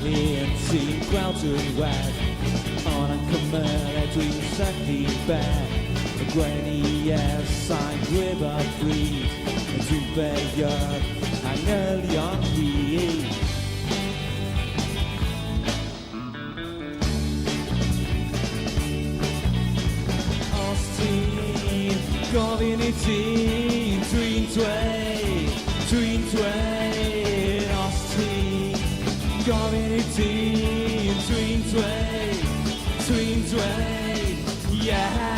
Hen sy'n gweld yn wed ond yn cymylau dwi'n sychu beth y gwenu ers a'n gwybod bryd dwi'n beio'r angylion hi os ti'n gofyn i ti dwi'n dweud os ti'n gofyn i ti dwi'n dweud yeah